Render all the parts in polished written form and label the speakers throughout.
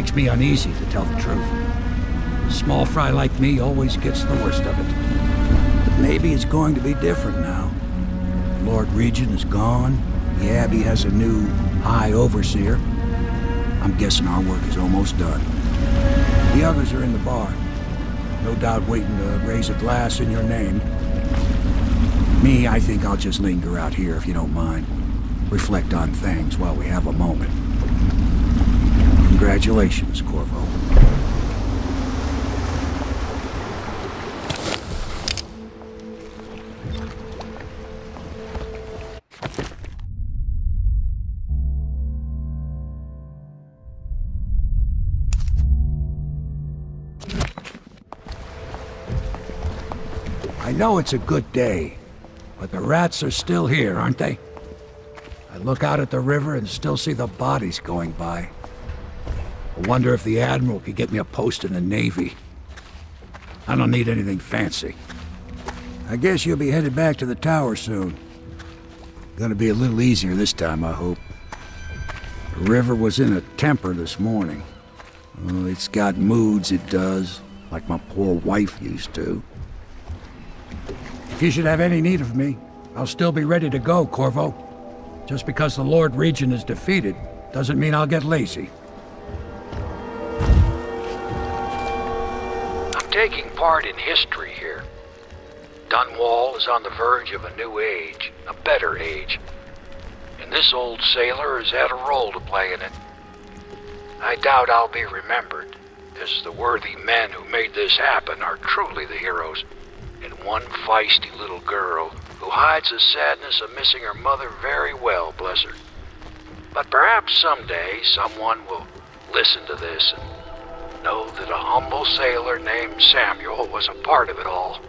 Speaker 1: makes me uneasy, to tell the truth. A small fry like me always gets the worst of it. But maybe it's going to be different now. The Lord Regent is gone. The Abbey has a new High Overseer. I'm guessing our work is almost done. The others are in the bar. No doubt waiting to raise a glass in your name. Me, I think I'll just linger out here if you don't mind. Reflect on things while we have a moment. Congratulations, Corvo. I know it's a good day, but the rats are still here, aren't they? I look out at the river and still see the bodies going by. I wonder if the Admiral could get me a post in the Navy. I don't need anything fancy. I guess you'll be headed back to the tower soon. Gonna be a little easier this time, I hope. The river was in a temper this morning. Oh, it's got moods, it does, like my poor wife used to. If you should have any need of me, I'll still be ready to go, Corvo. Just because the Lord Regent is defeated, doesn't mean I'll get lazy. I'm taking part in history here. Dunwall is on the verge of a new age, a better age. And this old sailor has had a role to play in it. I doubt I'll be remembered, as the worthy men who made this happen are truly the heroes. And one feisty little girl who hides the sadness of missing her mother very well, bless her. But perhaps someday someone will listen to this and know that a humble sailor named Samuel was a part of it all.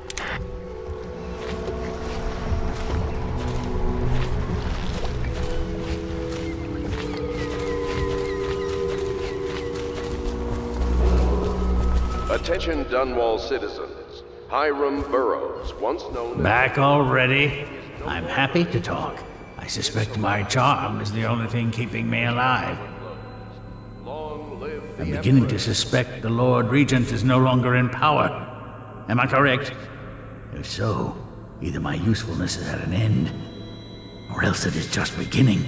Speaker 2: Attention Dunwall citizens. Hiram Burrows, once known as...
Speaker 3: Back already? I'm happy to talk. I suspect my charm is the only thing keeping me alive. I'm beginning to suspect the Lord Regent is no longer in power. Am I correct? If so, either my usefulness is at an end, or else it is just beginning.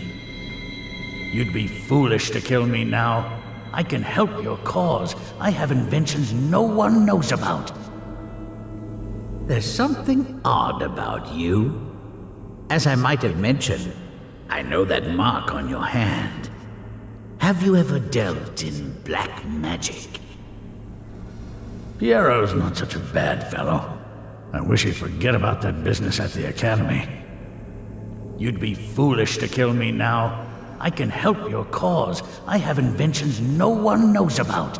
Speaker 3: You'd be foolish to kill me now. I can help your cause. I have inventions no one knows about. There's something odd about you. As I might have mentioned, I know that mark on your hand. Have you ever dealt in black magic? Piero's not such a bad fellow. I wish he'd forget about that business at the Academy. You'd be foolish to kill me now. I can help your cause. I have inventions no one knows about.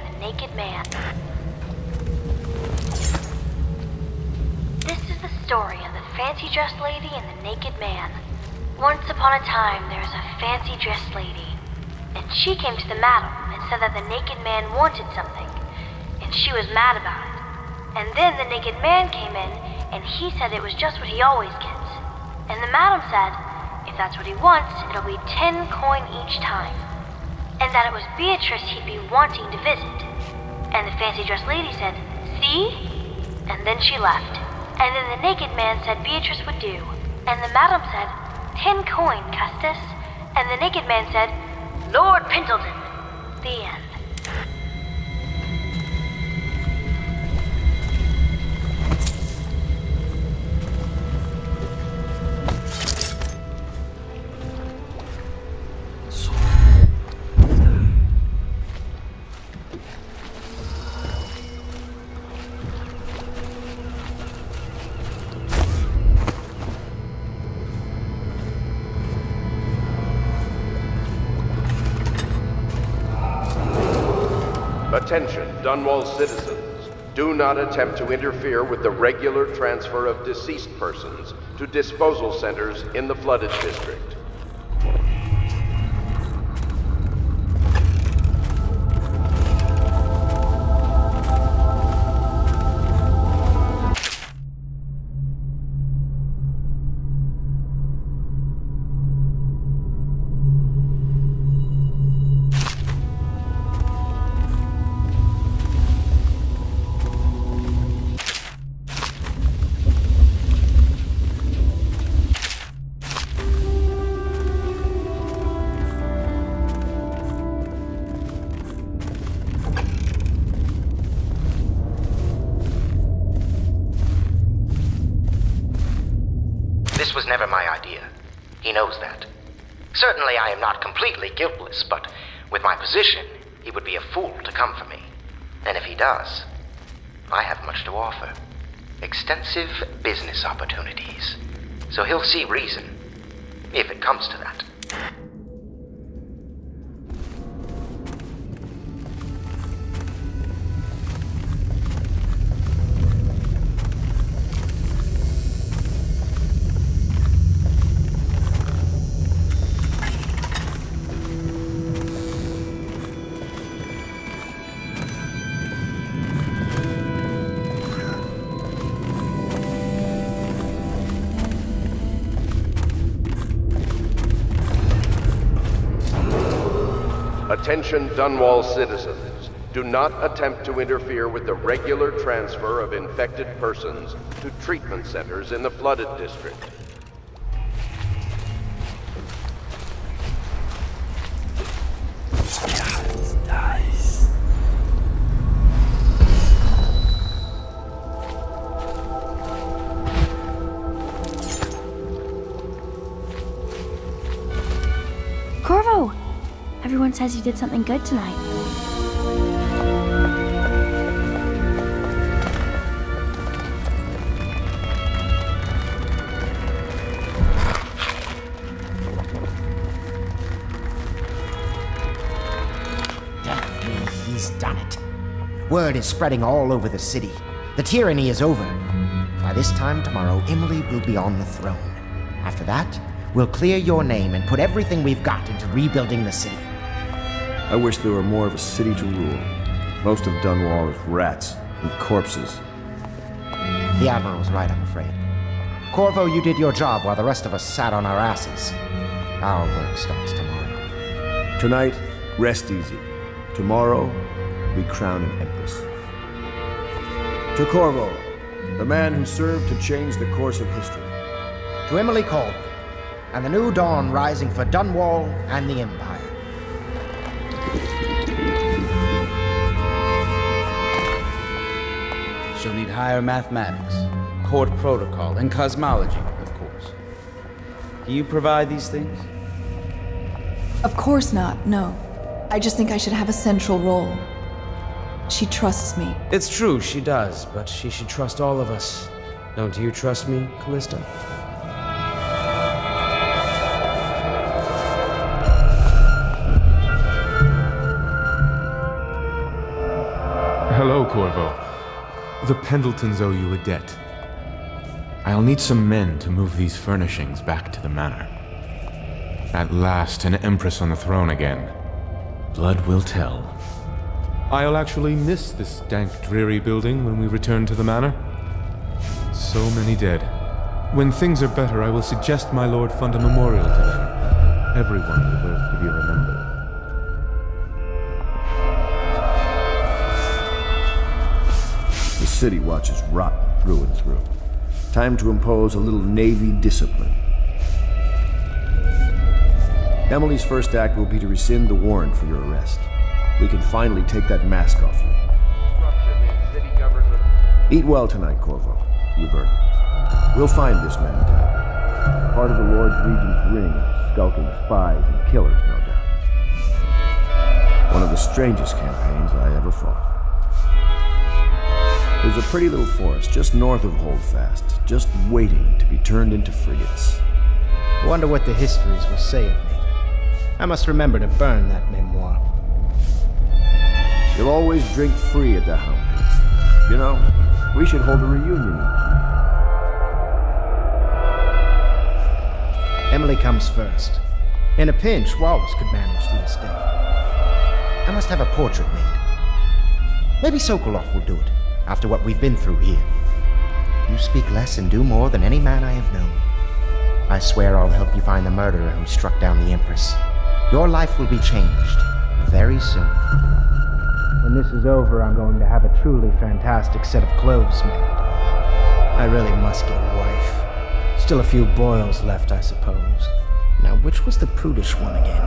Speaker 4: and the Naked Man. This is the story of the fancy-dressed lady and the Naked Man. Once upon a time, there was a fancy-dressed lady, and she came to the madam and said that the Naked Man wanted something, and she was mad about it. And then the Naked Man came in, and he said it was just what he always gets. And the madam said, if that's what he wants, it'll be 10 coin each time. And that it was Beatrice he'd be wanting to visit. And the fancy-dressed lady said, see? And then she left. And then the Naked Man said Beatrice would do. And the madam said, 10 coin, Custis. And the Naked Man said, Lord Pendleton. The end.
Speaker 2: Attention, Dunwall citizens. Do not attempt to interfere with the regular transfer of deceased persons to disposal centers in the flooded district.
Speaker 5: This was never my idea. He knows that. Certainly I am not completely guiltless, but with my position, he would be a fool to come for me. And if he does, I have much to offer. Extensive business opportunities. So he'll see reason, if it comes to that.
Speaker 2: Attention Dunwall citizens. Do not attempt to interfere with the regular transfer of infected persons to treatment centers in the flooded district.
Speaker 4: Corvo! Everyone says you did something good tonight.
Speaker 5: Definitely, he's done it. Word is spreading all over the city. The tyranny is over. By this time tomorrow, Emily will be on the throne. After that, we'll clear your name and put everything we've got into rebuilding the city.
Speaker 6: I wish there were more of a city to rule. Most of Dunwall is rats and corpses.
Speaker 5: The Admiral's right, I'm afraid. Corvo, you did your job while the rest of us sat on our asses. Our work starts tomorrow.
Speaker 6: Tonight, rest easy. Tomorrow, we crown an empress. To Corvo, the man who served to change the course of history.
Speaker 5: To Emily Caldwell, and the new dawn rising for Dunwall and the Empire.
Speaker 7: She'll need higher mathematics, court protocol, and cosmology, of course. Do you provide these things?
Speaker 8: Of course not, no. I just think I should have a central role. She trusts me.
Speaker 7: It's true, she does, but she should trust all of us. Don't you trust me, Callista?
Speaker 9: Hello, Corvo. The Pendletons owe you a debt. I'll need some men to move these furnishings back to the manor. At last, an empress on the throne again. Blood will tell. I'll actually miss this dank, dreary building when we return to the manor. So many dead. When things are better, I will suggest my lord fund a memorial to them. Everyone deserves to be remembered.
Speaker 6: The city watches rotten through and through. Time to impose a little Navy discipline. Emily's first act will be to rescind the warrant for your arrest. We can finally take that mask off you. Eat well tonight, Corvo. You've earned it. We'll find this man tonight. Part of the Lord's Regent's ring of skulking spies and killers, no doubt. One of the strangest campaigns I ever fought. There's a pretty little forest just north of Holdfast, just waiting to be turned into frigates.
Speaker 10: I wonder what the histories will say of me. I must remember to burn that memoir.
Speaker 6: You'll always drink free at the Hound Pits. You know, we should hold a reunion each year.
Speaker 10: Emily comes first. In a pinch, Wallace could manage the estate. I must have a portrait made. Maybe Sokolov will do it, after what we've been through here. You speak less and do more than any man I have known. I swear I'll help you find the murderer who struck down the Empress. Your life will be changed very soon. When this is over, I'm going to have a truly fantastic set of clothes made. I really must get a wife. Still a few boils left, I suppose. Now, which was the prudish one again?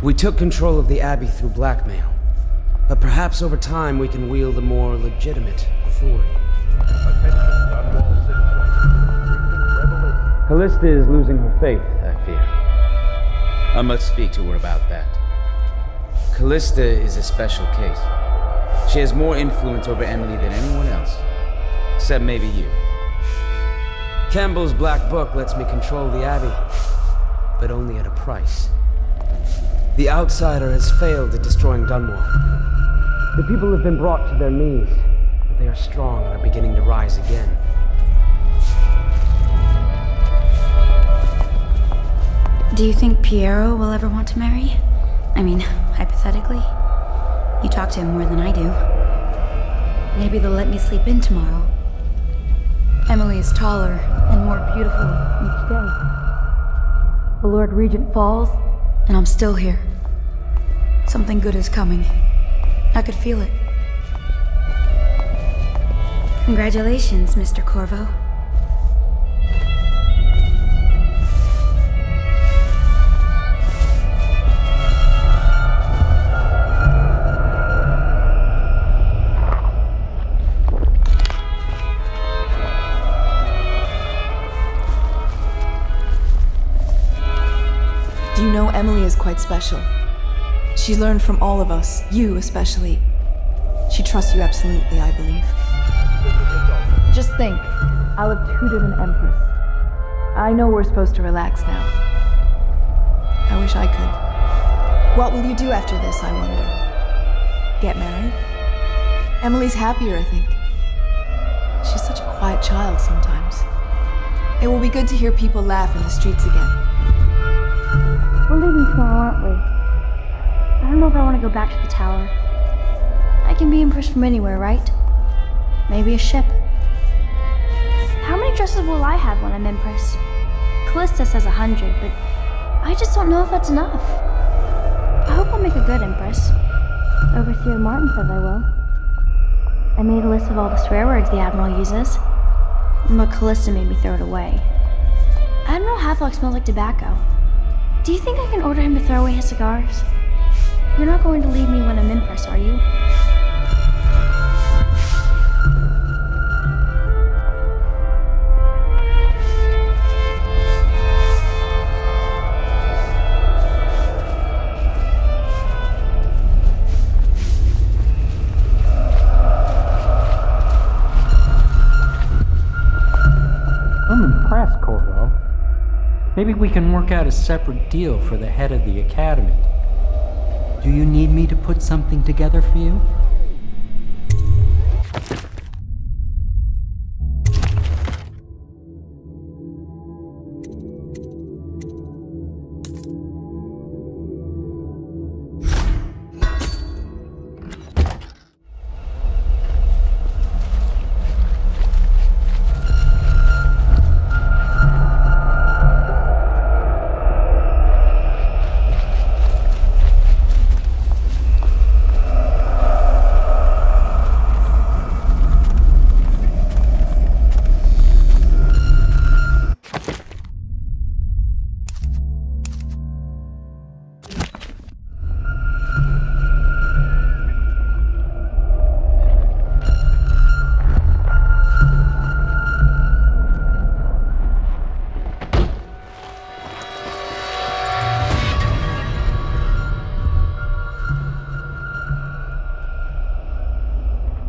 Speaker 11: We took control of the Abbey through blackmail. But perhaps over time we can wield a more legitimate authority.
Speaker 7: Callista is losing her faith, I fear. I must speak to her about that. Callista is a special case. She has more influence over Emily than anyone else. Except maybe you.
Speaker 11: Campbell's Black Book lets me control the Abbey, but only at a price. The outsider has failed at destroying Dunwall. The people have been brought to their knees, but they are strong and are beginning to rise again.
Speaker 12: Do you think Piero will ever want to marry? I mean, hypothetically. You talk to him more than I do. Maybe they'll let me sleep in tomorrow.
Speaker 8: Emily is taller and more beautiful each day. The Lord Regent falls, and I'm still here. Something good is coming. I could feel it.
Speaker 12: Congratulations, Mr. Corvo.
Speaker 8: Do you know Emily is quite special? She's learned from all of us, you especially. She trusts you absolutely, I believe. Just think, I'll have tutored an empress. I know we're supposed to relax now. I wish I could. What will you do after this, I wonder? Get married? Emily's happier, I think. She's such a quiet child sometimes. It will be good to hear people laugh in the streets again.
Speaker 4: We're leaving tomorrow, aren't we? I don't know if I want to go back to the tower. I can be empress from anywhere, right? Maybe a ship. How many dresses will I have when I'm empress? Callista says 100, but I just don't know if that's enough. I hope I'll make a good empress. Overseer Martin says I will. I made a list of all the swear words the Admiral uses, but Callista made me throw it away. Admiral Havelock smells like tobacco. Do you think I can order him to throw away his cigars? You're not going to leave me when I'm empress, are you?
Speaker 13: I'm impressed, Corvo. Maybe we can work out a separate deal for the head of the academy.
Speaker 14: Do you need me to put something together for you?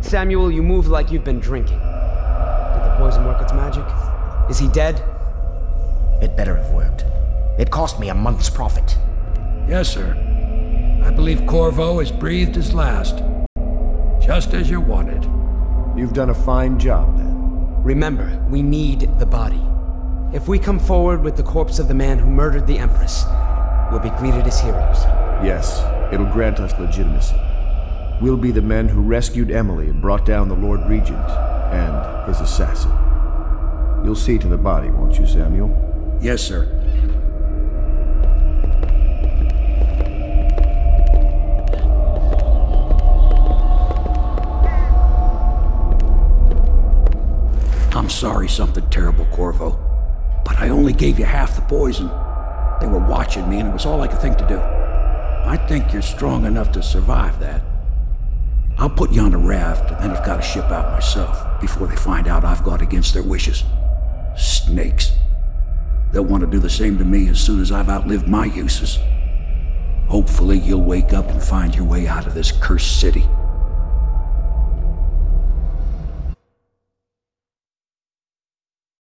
Speaker 11: Samuel, you move like you've been drinking. Did the poison work its magic? Is he dead?
Speaker 10: It better have worked. It cost me a month's profit.
Speaker 1: Yes, sir. I believe Corvo has breathed his last. Just as you wanted.
Speaker 6: You've done a fine job, then.
Speaker 11: Remember, we need the body. If we come forward with the corpse of the man who murdered the Empress, we'll be greeted as heroes.
Speaker 6: Yes, it'll grant us legitimacy. We'll be the men who rescued Emily and brought down the Lord Regent and his assassin. You'll see to the body, won't you, Samuel?
Speaker 1: Yes, sir. I'm sorry something terrible, Corvo, but I only gave you half the poison. They were watching me and it was all I could think to do. I think you're strong enough to survive that. I'll put you on a raft, and then I've got to ship out myself before they find out I've gone against their wishes. Snakes. They'll want to do the same to me as soon as I've outlived my uses. Hopefully you'll wake up and find your way out of this cursed city.